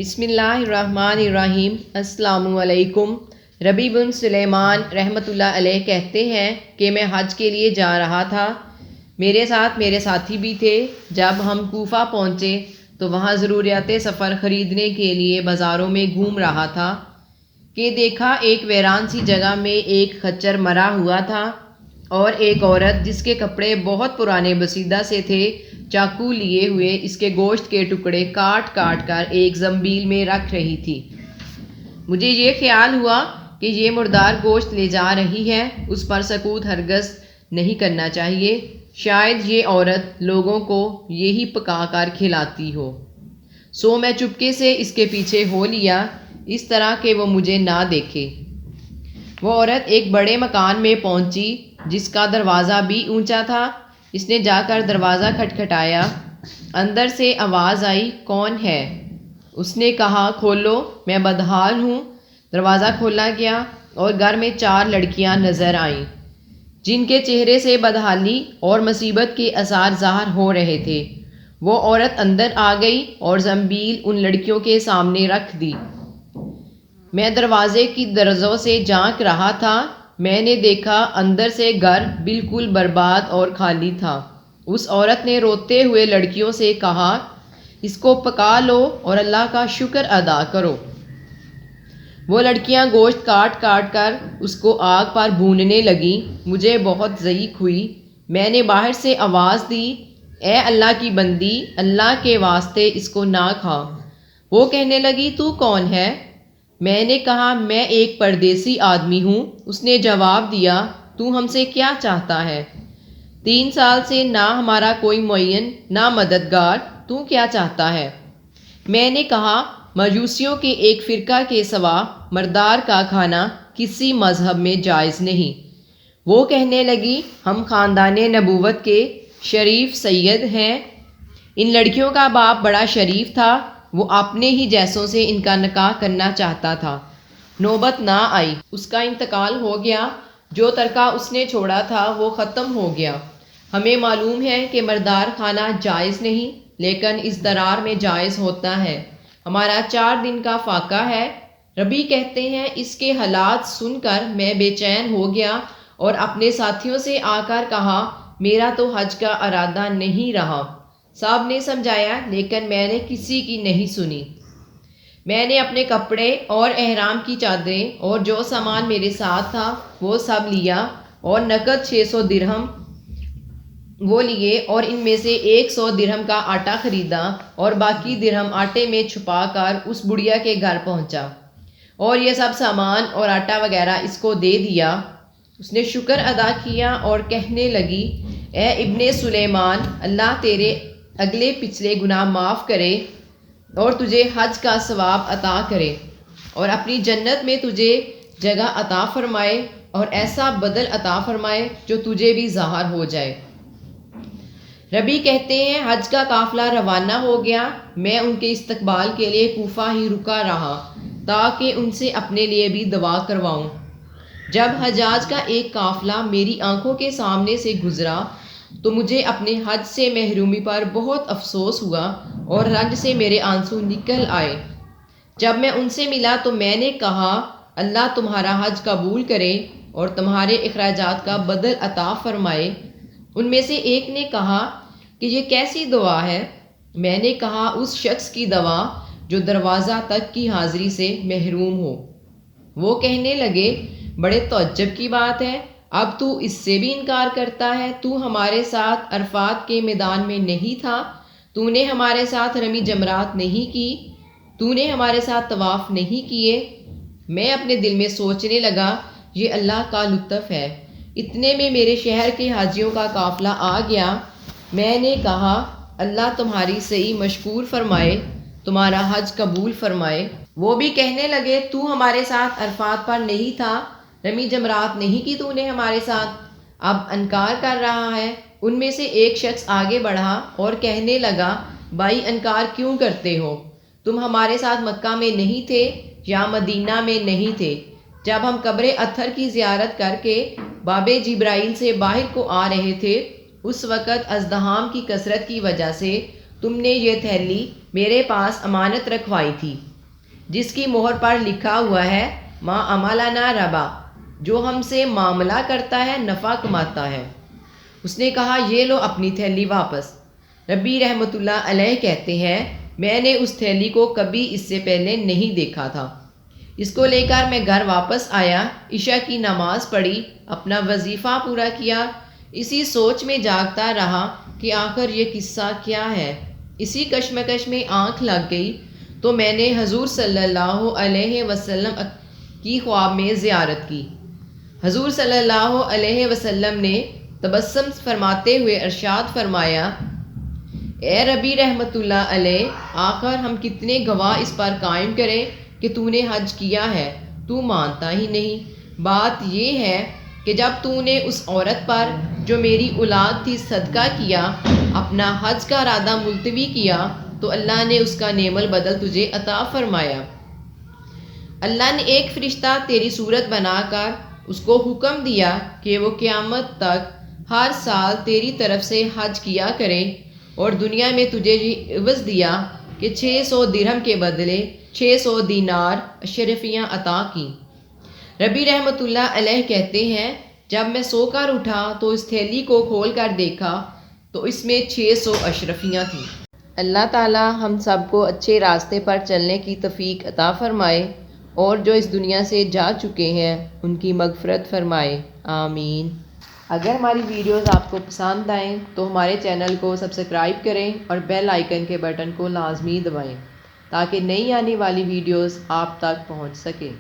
بسم اللہ الرحمن الرحیم۔ السلام علیکم۔ ربیع بن سلیمان رحمۃ اللہ علیہ کہتے ہیں کہ میں حج کے لیے جا رہا تھا، میرے ساتھ میرے ساتھی بھی تھے۔ جب ہم کوفہ پہنچے تو وہاں ضروریات سفر خریدنے کے لیے بازاروں میں گھوم رہا تھا کہ دیکھا ایک ویران سی جگہ میں ایک خچر مرا ہوا تھا اور ایک عورت جس کے کپڑے بہت پرانے بسیدہ سے تھے چاقو لیے ہوئے اس کے گوشت کے ٹکڑے کاٹ کاٹ کر ایک زنبیل میں رکھ رہی تھی۔ مجھے یہ خیال ہوا کہ یہ مردار گوشت لے جا رہی ہے، اس پر سکوت ہرگز نہیں کرنا چاہیے، شاید یہ عورت لوگوں کو یہی پکا کر کھلاتی ہو۔ سو میں چپکے سے اس کے پیچھے ہو لیا، اس طرح کہ وہ مجھے نہ دیکھے۔ وہ عورت ایک بڑے مکان میں پہنچی جس کا دروازہ بھی اونچا تھا۔ اس نے جا کر دروازہ کھٹکھٹایا، اندر سے آواز آئی، کون ہے؟ اس نے کہا، کھولو، میں بدحال ہوں۔ دروازہ کھولا گیا اور گھر میں 4 لڑکیاں نظر آئیں جن کے چہرے سے بدحالی اور مصیبت کے آثار ظاہر ہو رہے تھے۔ وہ عورت اندر آ گئی اور زنبیل ان لڑکیوں کے سامنے رکھ دی۔ میں دروازے کی درزوں سے جھانک رہا تھا، میں نے دیکھا اندر سے گھر بالکل برباد اور خالی تھا۔ اس عورت نے روتے ہوئے لڑکیوں سے کہا، اس کو پکا لو اور اللہ کا شکر ادا کرو۔ وہ لڑکیاں گوشت کاٹ کاٹ کر اس کو آگ پر بھوننے لگیں۔ مجھے بہت ضیق ہوئی۔ میں نے باہر سے آواز دی، اے اللہ کی بندی، اللہ کے واسطے اس کو نہ کھا۔ وہ کہنے لگی، تو کون ہے؟ میں نے کہا، میں ایک پردیسی آدمی ہوں۔ اس نے جواب دیا، تو ہم سے کیا چاہتا ہے؟ 3 سال سے نہ ہمارا کوئی معین نہ مددگار، تو کیا چاہتا ہے؟ میں نے کہا، مجوسیوں کے ایک فرقہ کے سوا مردار کا کھانا کسی مذہب میں جائز نہیں۔ وہ کہنے لگی، ہم خاندان نبوت کے شریف سید ہیں۔ ان لڑکیوں کا باپ بڑا شریف تھا، وہ اپنے ہی جیسوں سے ان کا نکاح کرنا چاہتا تھا۔ نوبت نہ آئی، اس کا انتقال ہو گیا۔ جو ترکہ اس نے چھوڑا تھا وہ ختم ہو گیا۔ ہمیں معلوم ہے کہ مردار کھانا جائز نہیں، لیکن اس درار میں جائز ہوتا ہے۔ ہمارا 4 دن کا فاقہ ہے۔ ربیع کہتے ہیں، اس کے حالات سن کر میں بے چین ہو گیا اور اپنے ساتھیوں سے آ کر کہا، میرا تو حج کا ارادہ نہیں رہا۔ سب نے سمجھایا لیکن میں نے کسی کی نہیں سنی۔ میں نے اپنے کپڑے اور احرام کی چادریں اور جو سامان میرے ساتھ تھا وہ سب لیا اور نقد 600 درہم وہ لیے اور ان میں سے 100 درہم کا آٹا خریدا اور باقی درہم آٹے میں چھپا کر اس بڑھیا کے گھر پہنچا اور یہ سب سامان اور آٹا وغیرہ اس کو دے دیا۔ اس نے شکر ادا کیا اور کہنے لگی، اے ابن سلیمان، اللہ تیرے اگلے پچھلے گناہ معاف کرے اور تجھے حج کا ثواب عطا کرے اور اپنی جنت میں تجھے جگہ عطا فرمائے اور ایسا بدل عطا فرمائے جو تجھے بھی ظاہر ہو جائے۔ ربیع کہتے ہیں، حج کا قافلہ روانہ ہو گیا۔ میں ان کے استقبال کے لیے کوفہ ہی رکا رہا تاکہ ان سے اپنے لیے بھی دعا کرواؤں۔ جب حجاج کا ایک قافلہ میری آنکھوں کے سامنے سے گزرا تو مجھے اپنے حج سے محرومی پر بہت افسوس ہوا اور رنج سے میرے آنسو نکل آئے۔ جب میں ان سے ملا تو میں نے کہا، اللہ تمہارا حج قبول کرے اور تمہارے اخراجات کا بدل عطا فرمائے۔ ان میں سے ایک نے کہا کہ یہ کیسی دعا ہے؟ میں نے کہا، اس شخص کی دعا جو دروازہ تک کی حاضری سے محروم ہو۔ وہ کہنے لگے، بڑے تعجب کی بات ہے، اب تو اس سے بھی انکار کرتا ہے؟ تو ہمارے ساتھ عرفات کے میدان میں نہیں تھا؟ تو نے ہمارے ساتھ رمی جمرات نہیں کی؟ تو نے ہمارے ساتھ طواف نہیں کیے؟ میں اپنے دل میں سوچنے لگا، یہ اللہ کا لطف ہے۔ اتنے میں میرے شہر کے حاجیوں کا قافلہ آ گیا۔ میں نے کہا، اللہ تمہاری صحیح مشکور فرمائے، تمہارا حج قبول فرمائے۔ وہ بھی کہنے لگے، تو ہمارے ساتھ عرفات پر نہیں تھا؟ رمی جمرات نہیں کی تو نے ہمارے ساتھ؟ اب انکار کر رہا ہے۔ ان میں سے ایک شخص آگے بڑھا اور کہنے لگا، بھائی انکار کیوں کرتے ہو؟ تم ہمارے ساتھ مکہ میں نہیں تھے یا مدینہ میں نہیں تھے؟ جب ہم قبر اطہر کی زیارت کر کے باب جبرائیل سے باہر کو آ رہے تھے، اس وقت ازدحام کی کثرت کی وجہ سے تم نے یہ تھیلی میرے پاس امانت رکھوائی تھی۔ جس کی مہر پر لکھا ہوا ہے ما عملنا ربا، جو ہم سے معاملہ کرتا ہے نفع کماتا ہے۔ اس نے کہا یہ لو اپنی تھیلی واپس۔ ربی رحمۃ اللہ علیہ کہتے ہیں میں نے اس تھیلی کو کبھی اس سے پہلے نہیں دیکھا تھا۔ اس کو لے کر میں گھر واپس آیا، عشاء کی نماز پڑھی، اپنا وظیفہ پورا کیا، اسی سوچ میں جاگتا رہا کہ آخر یہ قصہ کیا ہے۔ اسی کشمکش میں آنکھ لگ گئی تو میں نے حضور صلی اللہ علیہ وسلم کی خواب میں زیارت کی۔ حضور صلی اللہ علیہ وسلم نے تبسم فرماتے ہوئے ارشاد فرمایا، اے ربی رحمۃ اللہ علیہ، آخر ہم کتنے گواہ اس پر قائم کریں کہ تو نے حج کیا ہے، تو مانتا ہی نہیں۔ بات یہ ہے کہ جب تو نے اس عورت پر جو میری اولاد تھی صدقہ کیا، اپنا حج کا ارادہ ملتوی کیا تو اللہ نے اس کا نعم البدل تجھے عطا فرمایا۔ اللہ نے ایک فرشتہ تیری صورت بنا کر اس کو حکم دیا کہ وہ قیامت تک ہر سال تیری طرف سے حج کیا کرے، اور دنیا میں تجھے یہ عوض دیا کہ 600 درہم کے بدلے 600 دینار اشرفیاں عطا کی۔ ربی رحمۃ اللہ علیہ کہتے ہیں جب میں سو کر اٹھا تو اس تھیلی کو کھول کر دیکھا تو اس میں 600 اشرفیاں تھیں۔ اللہ تعالی ہم سب کو اچھے راستے پر چلنے کی توفیق عطا فرمائے، اور جو اس دنیا سے جا چکے ہیں ان کی مغفرت فرمائے، آمین۔ اگر ہماری ویڈیوز آپ کو پسند آئیں تو ہمارے چینل کو سبسکرائب کریں اور بیل آئیکن کے بٹن کو لازمی دبائیں تاکہ نئی آنے والی ویڈیوز آپ تک پہنچ سکیں۔